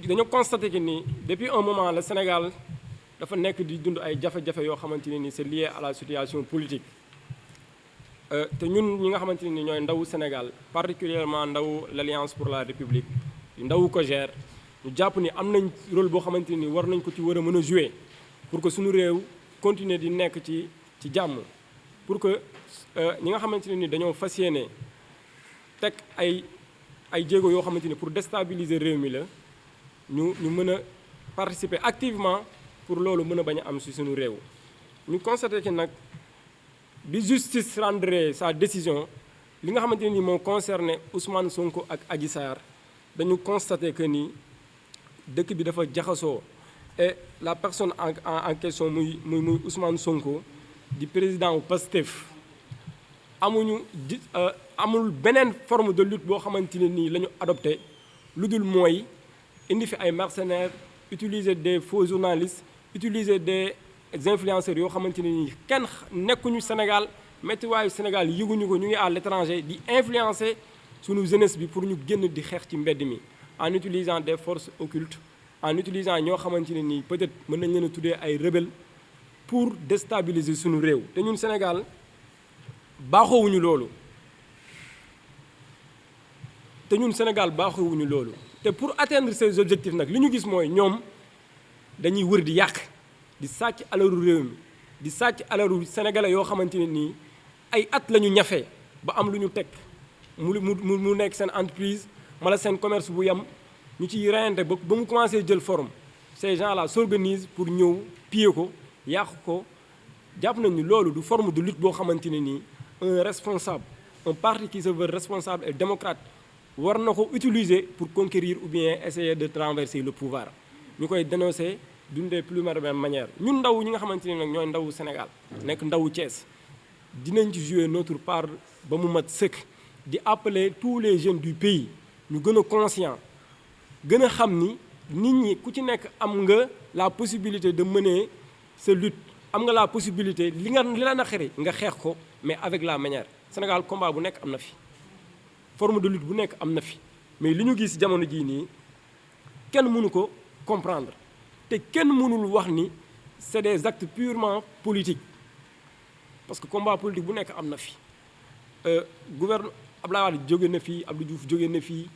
dañoo constaté que ni depuis un moment le Sénégal dafa nekk di dund ay jafe-jafe yoo xamante ne ni c'est lié à la situation politique te ñun ñi nga xamante ne ni ñooy ndawu Sénégal particulièrement ndawu l'Alliance pour la République ndawu COJER ñu jàpp ni am nañ rôle boo xamante ni war nañ ko ci war a mën a jouer pour que suñu réew continuer di nekk ci jàmm pour que ñi nga xamante ne ni dañoo fas yéene teg ay jéego yoo xamante ni pour déstabiliser réew mi la ñu mën a participer activement pour loolu mën a bañ a am ci suñu réew. ñu constaté que nag bi justice rendre sa décision li nga xamante ne ni moo concerné Ousmane Sonko ak Adji Sarr dañu constaté que ni dëkk bi dafa jaxasoo et la personne en question muy Ousmane Sonko di président wu PASTEF amul beneen forme de lutte boo xamante ne nii la ñu adopté lu dul mooy indi fi ay mercenaires utiliser des faux journalistes utiliser des influenceurs yoo xamante ne nii kenn nekkuñu Sénégal méttiwaayu Sénégal yëguñu ko ñu ngi à l'étranger di influencer sunu jeunesse bi pour ñu génn di xeex ci mbedd mi en utilisant des forces occultes en utilisant ñoo xamante ne nii peut-être mën nañ leen a tuddee ay rebelles pour déstabiliser sunu réew te ñun Sénégal baaxoowuñu loolu te pour atteindre ces objectifs nag li ñu gis mooy ñoom dañuy wër di yàq di sàcc alalu réew mi di sàcc alalu sénégalais yoo xamante ne nii ay at la ñu ñafe ba am lu ñu teg mu nekk seen entreprise wala seen commerce bu yam ñu ciy reyante ba mu commencé jël forme ces gens-là s'organisent pour ñëw piller ko yàq ko jàpp nañ ni loolu du forme de lutte boo xamante ne nii un responsable un parti qui se veut responsable et démocrate war na ko utiliser pour conquérir ou bien essayer de renverser le pouvoir ñu koy dénoncer d'une des plus merveilleuses manières ñun ndaw ñi nga xamante ne nag ñooy ndawu Sénégal nekk ndawu Thiès dinañ ci jouer notre part ba mu mat sëkk di appeler tous les jeunes du pays ñu gën a conscient gën a xam ni nit ñi ku ci nekk am nga la possibilité de mener sa lutte am nga la possibilité li la naqari nga xeex ko mais avec la manière Sénégal combat bu nekk am na fi forme de lutte bu nekk am na fi mais li ñu gis jamono jii nii kenn mënu ko comprendre te kenn mënul wax ni c'est des actes purement politiques parce que combat politique bu nekk am na fi gouvernement Abdoulaye Wade jóge na fii Abdou Diouf jóge na fii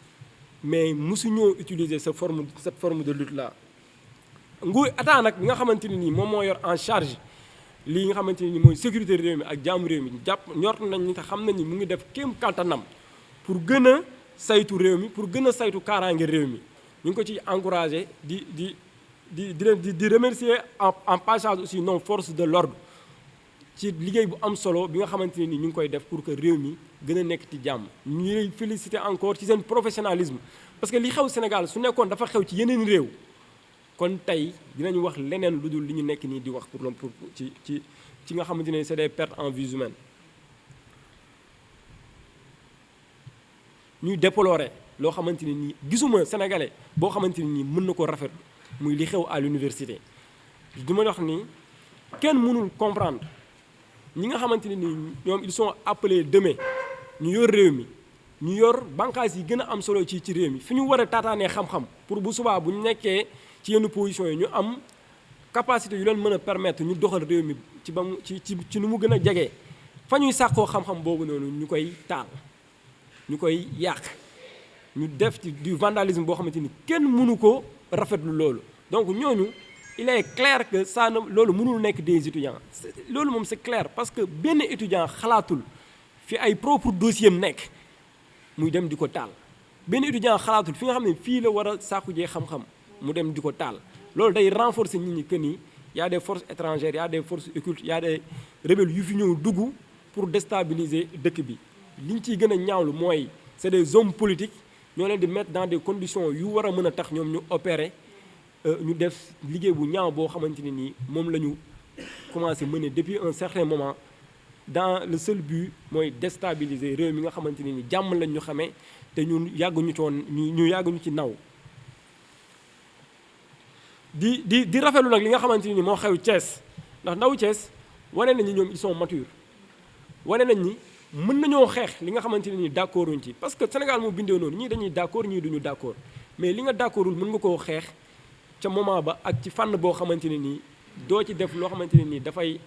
mais mosuñoo utiliser cette forme de lutte là nguur état nag bi nga xamante ne nii moom moo yor en charge lii nga xamante ne nii mooy sécurité réew mi ak jàmm réew mi ñort nañ ni te xam nañ ni mu ngi def kéem kàttanam pour gën a saytu réew mi pour gën a saytu kaaraange réew mi ñu ngi ko ci encouragé di remercier en passage aussi nos forces de l'ordre ci liggéey bu am solo bi nga xamante ne ni ñu ngi koy def pour que réew mi gën a nekk ci jàmm ñuy féliciter encore ci seen professionnalisme parce que li xew Sénégal su nekkoon dafa xew ci yeneen réew kon tey dinañu wax leneen lu dul li ñu nekk nii di wax pour ci nga xamante ne c'est des pertes en vies humaines ñuy déplorer loo xamante ne nii gisuma sénégalais boo xamante ne nii mën na ko rafetlu muy li xew à l'université du ma wax ni kenn mënul comprendre ñi nga xamante ne nii ñoom ils sont appelés demain ñu yor réew mi ñu yor bànqaas yi gën a am solo ci réew mi fi ñu war a taataanee xam-xam pour bu subaa bu ñu nekkee ci yenn positions yi ñu am capacité yu leen mën a permettre ñu doxal réew mi ci nu mu gën a jege fa ñuy sàkkoo xam-xam boobu noonu ñu koy taal ñu koy yàq ñu def ci du vandalisme boo xamante ni kenn mënu ko rafetlu loolu donc ñooñu il est clair que ça loolu mënul nekk des étudiants loolu moom c'est clair parce que benn étudiant xalaatul fi ay propre dossier am nekk muy dem di ko taal benn étudiant xalaatul fi nga xam ne fii la war a sàkku jee xam-xam mu dem di ko taal loolu day renforcer nit ñi que ni y a des forces étrangères y a des forces occultes y a des rebelles yu fi ñëw dugg pour déstabiliser dëkk bi li ñu ciy gën a ñaawlu mooy c'est des hommes politiques ñoo leen di mettre dans des conditions yu war a mën a tax ñoom ñu opérer ñu def liggéey bu ñaaw boo xamante ne nii moom la ñu commencé mener depuis un certain moment dans le seul but mooy déstabiliser réew mi nga xamante ne ni jàmm lañ ñu xamee te ñun yàgguñu coon ñu yàgguñu ci naw di rafetlu nag li nga xamante ni moo xew Thiès ndax ndaw Thiès wane nañ ni ñoom ils sont matures wane nañ ni mën nañoo xeex li nga xamante ne ni d'accord uñ ci parce que Sénégal moo bindee noonu ñii dañuy d'accord ñii duñu d'accord mais li nga d'accordul mën nga koo xeex ca moment ba ak ci fànn boo xamante ne nii doo ci def loo xamante ne nii dafay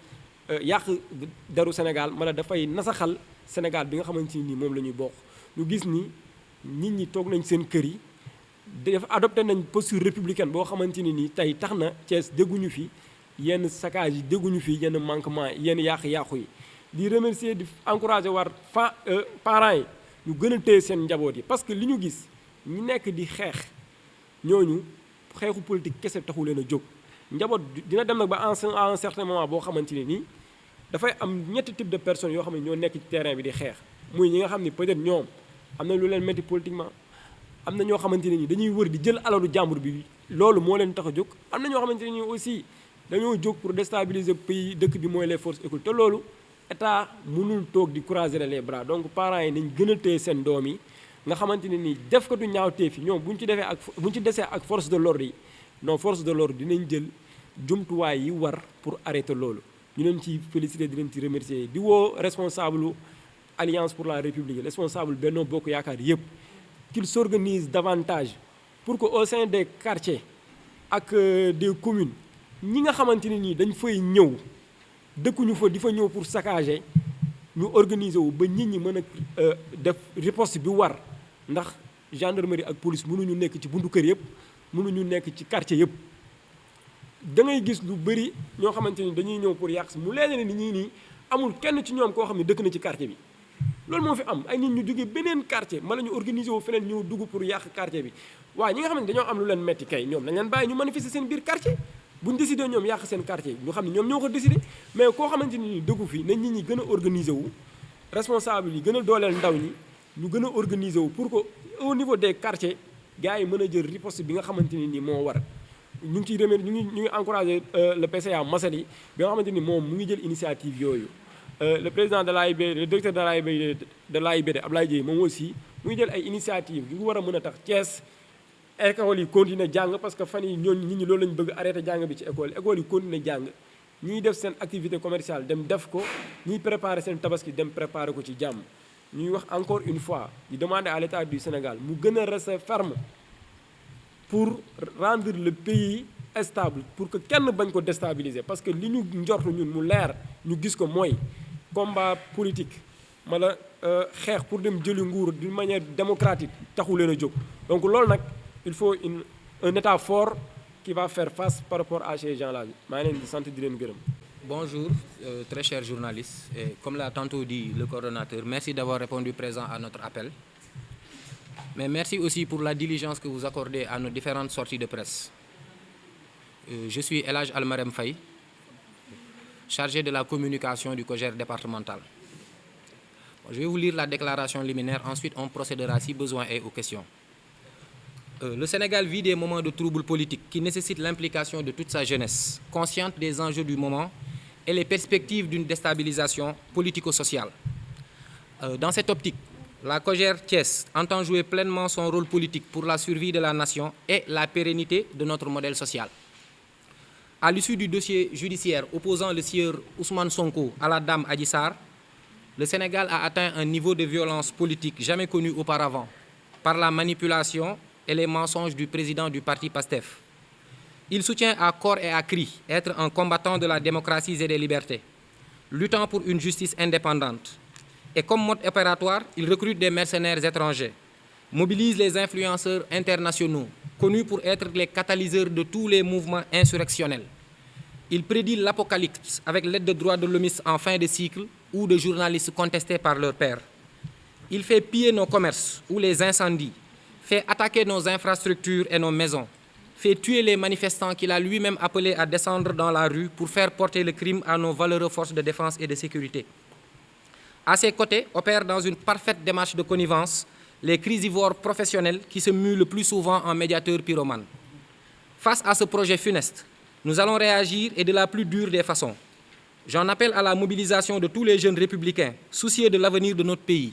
yàq deru Sénégal wala dafay nasaxal Sénégal bi nga xamante ne nii moom la ñuy bokk. ñu gis ni nit ñi toog nañ seen kër yi dafa adopté nañ posture républicaine boo xamante ne nii tey tax na Thiès dégguñu fi yenn saccage yi dégguñu fi yenn manquement yenn yàqu-yàqu yi. di remercier di encourager war parents yi ñu gën a téye seen njaboot yi parce que li ñu gis ñi nekk di xeex ñooñu xeexu politique kese taxu leen a jóg. njaboot dina dem nag ba à un certain moment boo xamante ne nii dafay am ñetti type de personnes yoo xam ne ñoo nekk ci terrain bi di xeex muy ñi nga xam ne peut-être ñoom am na lu leen métti politiquement am na ñoo xamante ne nii dañuy wër di jël alalu jàmbur bi loolu moo leen tax a jóg am na ñoo xamante ne nii aussi dañoo jóg pour déstabiliser pays dëkk bi mooy les forces occultes te loolu état mënul toog di croiser les bras donc parents yi nañ gën a téye seen doom yi nga xamante ne nii def ko du ñaawteef yi ñoom bu ñu ci desee ak force de l'ordre yi non force de l'ordre dinañ jël jumtuwaay yi war pour arrêter loolu ñu leen ci féliciter di leen ci remercier di woo responsable Alliance pour la République responsable Benno Bokk Yaakaar yëpp qu'ils s'organisent davantage pour que au sein des quartiers ak des communes ñi nga xamante ne nii dañ fay ñëw dëkkuñu fa di fa ñëw pour saccager ñu organiser wu ba nit ñi mën a def riposte bi war ndax gendarmerie ak police mënuñu nekk ci buntu kër yëpp mënuñu nekk ci quartier yëpp da ngay gis lu bëri ñoo xamante ni dañuy ñëw pour yàq si mu leen ni ñii nii amul kenn ci ñoom koo xam ne dëkk na ci quartier bi loolu moo fi am ay nit ñu jógee beneen quartier mala ñu organiser wu feneen ñëw dugg pour yàq quartier bi waaye ñi nga xam ne dañoo am lu leen metti kay ñoom dañ leen bàyyi ñu manifester seen biir quartier bu ñu décidé ñoom yàq seen quartier ñu xam ne ñoom ñoo ko décidé mais koo xamante ni dëkku fi nañ nit ñi gën a organiser wu responsable yi gën a dooleel ndaw ñi ñu gën a organiser wu pour que au niveau des quartiers gars yi mën a jël riposte bi nga xamante ni nii moo war ñu ngi ciy remercier ñu ngi encouragé le PCA Massaly bi nga xamante ni moom mu ngi jël initiative yooyu le président de l'AIBD le directeur de l'AIBD Ablaye Dieye moom aussi mu ngi jël ay initiative yu war a mën a tax Thiès école yi continuer jàng parce que fan yi ñooñu nit ñi loolu lañu bëgg arrêté jàng bi ci école yi continuer jàng ñiy def seen activité commerciale dem def ko ñiy préparer seen tabaski dem préparer ko ci jàmm ñuy wax encore une fois di demander à l'État du Sénégal mu gën a rester ferme pour rendre le pays stable pour que kenn bañ ko déstabiliser parce que li ñu njortu ñun mu leer ñu gis ko mooy combat politique mala xeex pour dem jëli nguur d'une manière démocratique taxu leen a jóg donc loolu nag il faut un État fort qui va faire face par rapport à ces gens-là maa ngi leen di sant di leen gërëm. Bonjour, très chers journalistes. Et comme l'a tantôt dit le coordonnateur, merci d'avoir répondu présent à notre appel. Mais merci aussi pour la diligence que vous accordez à nos différentes sorties de presse. Je suis El Hadj Almarem Faye, chargé de la communication du COJER départemental. Je vais vous lire la déclaration liminaire, ensuite on procédera si besoin est aux questions. Le Sénégal vit des moments de troubles politiques qui nécessitent l'implication de toute sa jeunesse, consciente des enjeux du moment et les perspectives d'une déstabilisation politico-sociale. Dans cette optique, la COJER Thiès entend jouer pleinement son rôle politique pour la survie de la nation et la pérennité de notre modèle social. À l'issue du dossier judiciaire opposant le sieur Ousmane Sonko à la dame Adji Sarr, le Sénégal a atteint un niveau de violence politique jamais connu auparavant par la manipulation et les mensonges du président du parti PASTEF. Il soutient à corps et à cri être un combattant de la démocratie et des libertés, luttant pour une justice indépendante. Et comme mode opératoire, il recrute des mercenaires étrangers, mobilise les influenceurs internationaux, connus pour être les catalyseurs de tous les mouvements insurrectionnels. Il prédit l'apocalypse avec l'aide de droits de l'homme en fin de cycle ou de journalistes contestés par leurs pairs. Il fait piller nos commerces ou les incendie, fait attaquer nos infrastructures et nos maisons, fait tuer les manifestants qu'il a lui-même appelés à descendre dans la rue pour faire porter le crime à nos valeureuses forces de défense et de sécurité. À ses côtés, opèrent dans une parfaite démarche de connivence les crisivores professionnels qui se muent le plus souvent en médiateurs pyromanes. Face à ce projet funeste, nous allons réagir et de la plus dure des façons. J'en appelle à la mobilisation de tous les jeunes républicains soucieux de l'avenir de notre pays,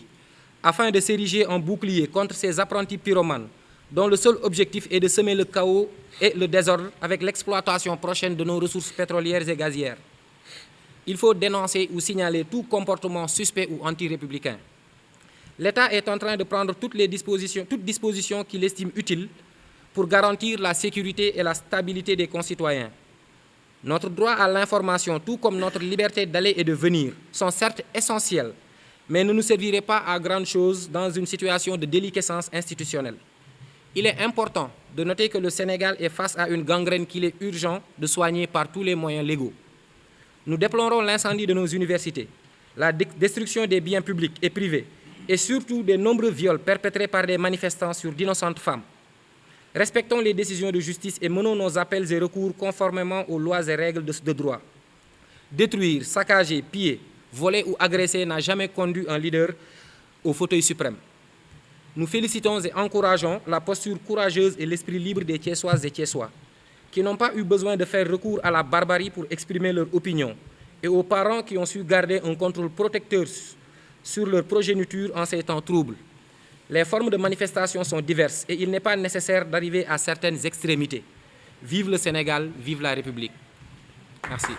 afin de s'ériger en bouclier contre ces apprentis pyromanes, dont le seul objectif est de semer le chaos et le désordre avec l'exploitation prochaine de nos ressources pétrolières et gazières. Il faut dénoncer ou signaler tout comportement suspect ou anti-républicain. L'État est en train de prendre toutes dispositions qu'il estime utiles pour garantir la sécurité et la stabilité des concitoyens. Notre droit à l'information, tout comme notre liberté d'aller et de venir, sont certes essentiels, mais ne nous serviraient pas à grande chose dans une situation de déliquescence institutionnelle. Il est important de noter que le Sénégal est face à une gangrène qu'il est urgent de soigner par tous les moyens légaux. Nous déplorons l'incendie de nos universités, la destruction des biens publics et privés, et surtout des nombreux viols perpétrés par des manifestants sur d'innocentes femmes. Respectons les décisions de justice et menons nos appels et recours conformément aux lois et règles de droit. Détruire, saccager, piller, voler ou agresser n'a jamais conduit un leader au fauteuil suprême. Nous félicitons et encourageons la posture courageuse et l'esprit libre des Thiessoises et Thiessois, qui n'ont pas eu besoin de faire recours à la barbarie pour exprimer leur opinion, et aux parents qui ont su garder un contrôle protecteur sur leur progéniture en ces temps troubles. Les formes de manifestation sont diverses et il n'est pas nécessaire d'arriver à certaines extrémités. Vive le Sénégal, vive la République. Merci.